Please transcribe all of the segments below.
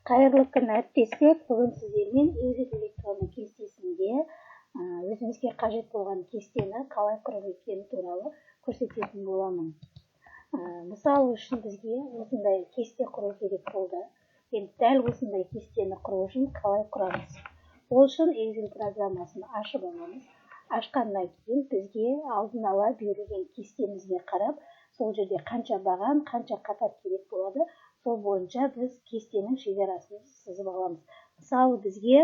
Қайырлы күн әріптестер, бүгін сіздермен EXIT электронды кестесінде өзімізге қажет болған кестені қалай құру екені туралы көрсететін боламын. Мысалы үшін бізге осындай кесте құру керек болды. Енді дәл осындай кестені құру үшін қалай құрамыз? Ол үшін EXIT программасын ашып аламыз. Ашқаннан кейін бізге алдын ала берілген кестемізге қарап, сол жерде қанша баған, қанша қатар керек болады, сол бойынша біз кестенің шекарасын сызып аламыз. Мысалы бізге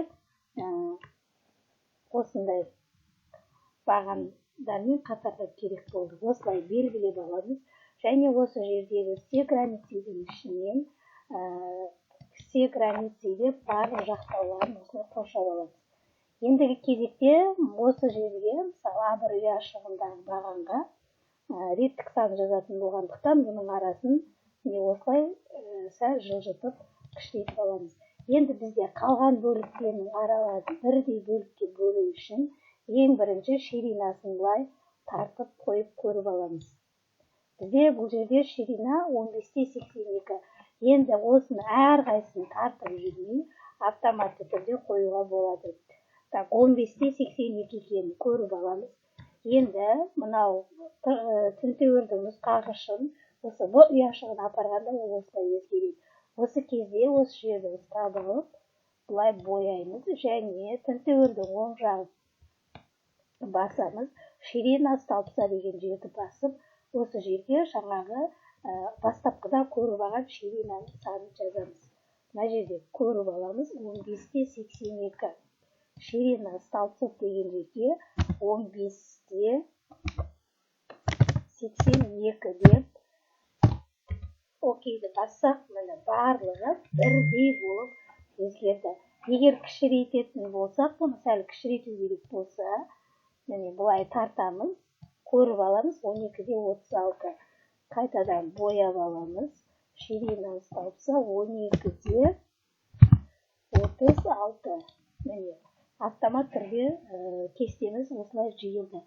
осындай бағандармен қатарлар керек болды. Осылай белгілеп аламыз. Және осы жердегі все границиден ішінен все границиде барлық жақтауларын осылай қоршап аламыз. Ендігі кезекте осы жерге мысалы А1 ұяшығындағы бағанға реттік сан жазатын болғандықтан бұның арасын осылай сәл жылжытып кішірейтіп аламыз. Енді бізде қалған бөліктерінің араларын бірдей бөлікке бөлу үшін ең бірінші ширинасын былай тартып қойып көріп аламыз. Бізде бұл жерде ширина 15-82. Енді осыны әрқайсысын тартып жүрмей автоматты түрде қоюға болады. 15-82 екенін көріп аламыз. Енді мынау тінтеуірдің нұсқағышын осы Б ұяшығын апарғанда ол осылай өзгереді. Осы кезде осы жерді ұстап алып, бұлай бояймыз және тінтеуірдің оң жағын басамыз. Ширина столбца деген жерді басып, осы жерге жаңағы бастапқыда көріп алған ширинаның санын жазамыз. Мына жерде көріп аламыз 15-82. Ширина столбцов деген жерге 15-82 деп окейді бассақ, міне барлығы бірдей болып өзгерді. Егер кішірейтетін болсақ, бұны сәл кішірейту керек болса, міне бұлай тартамыз, көріп аламыз 12-36. Қайтадан бояп аламыз. Ширина столбца 12-36. Міне автомат түрде кестеміз осылай жиылды.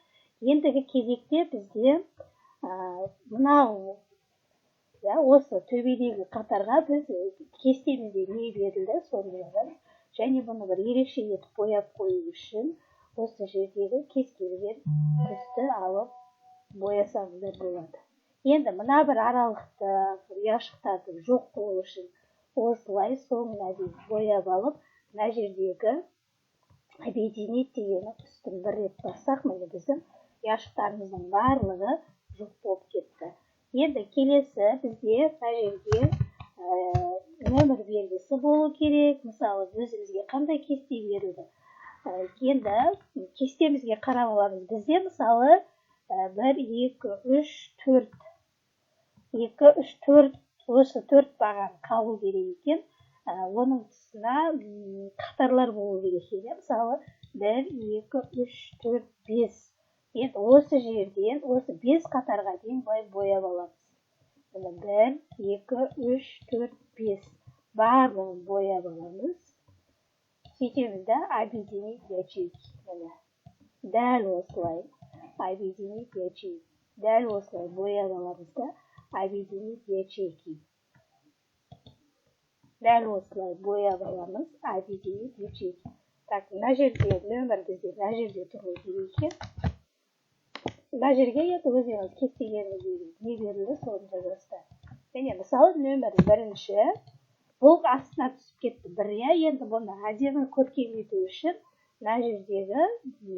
Ендігі кезекте бізде мынау осы төбедегі қатарға біз кестемізде не берілді, соны жазамыз. Және бұны бір ерекше етіп бояп қою үшін осы жердегі кез келген түсті алып боясаңыздар болады. Енді мына бір аралықты ұяшықтарды жоқ қылу үшін осылай соңына дейін бояп алып, мына жердегі объединить дегені үстін бір рет бассақ, міне біздің ұяшықтарымыздың барлығы жоқ болып кетті. Енді келесі бізде мына жерге нөмір белгісі болу керек. Мысалы өзімізге қандай кесте берілді. Енді кестемізге қарап аламыз. Бізде мысалы 1, 2, 3, 4. 2, 3, 4. Осы 4 баған қалу керек екен. Оның тұсына қатарлар болу керек екен. Мысалы 1, 2, 3, 4, 5. Енді осы жерден, осы 5 қатарға дейін бояп аламыз. 1, 2, 3, 4, 5. Барлығын бояп аламыз. Сөйтеміз да объединить ячейки. Дәл осылай объединить ячейки. Дәл осылай бояп аламыз да объединить ячейки. Дәл осылай бояп аламыз объединить ячейки. Так, мына жерде нөмір бізде мына жерде тұру керек екен. Мына жерге енді өзіңіз кестелеріңізге не берілді, соны жазасыздар. Және мысалы нөмір бірінші, бұл астына түсіп кетті 1. Енді бұны әдемі көркемдету үшін мына жердегі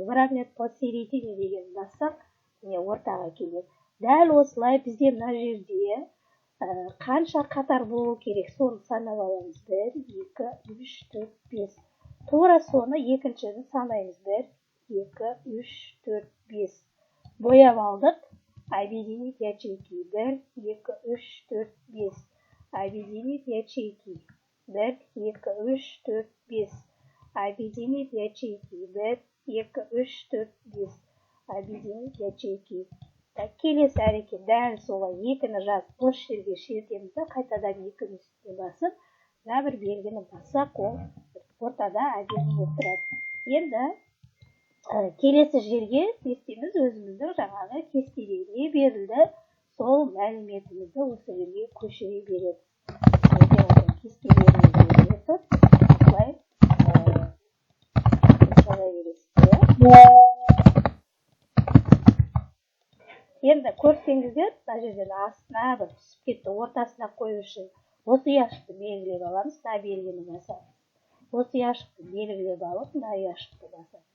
выравнять посередине деген бассақ, ортаға келеді. Дәл осылай бізде мына жерде қанша қатар болу керек, соны санап аламыз. 1, 2, 3, 4, 5. Тура соны екіншіні санаймыз. 1, 2, 3, 4, 5. Бояп алдық. Объединить ячейки. 1, 2, 3, 4, 5. Объединить ячейки. 1, 2, 3, 4, 5. Объединить ячейки. 1, 2, 3, 4, 5. Объединить ячейки. Келесі әрекет дәл солай екіні жазып, бос жерге шертеміз де қайтадан екіні үстіне басып, мына бір белгіні бассақ, ол ортада әдемі болып тұрады. Енді келесі жерге естеміз өзіміздің жаңағы кестеде не берілді, сол мәліметімізді осы жерге көшіре береді. Кестелерімізді егер көрсеңіздер, мына жерден астына бір түсіп кетті, ортасына қою үшін осы ұяшықты белгілеп аламыз, мына белгіні басамыз. Осы ұяшықты белгілеп алып, мына ұяшықты басамыз.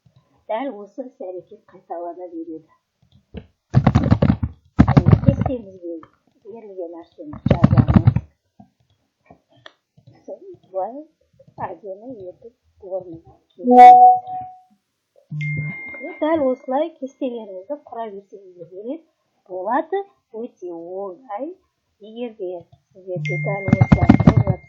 Дәл осы іс-әрекет қайталана береді. Кестемізге берілген нәрсені жазамыз. Былай әдемі етіп орнына келтіреміз. Дәл осылай кестелеріңізді құра берсеңіздер береді. Болады, өте оңай. Егер де сіздерде дәл осылай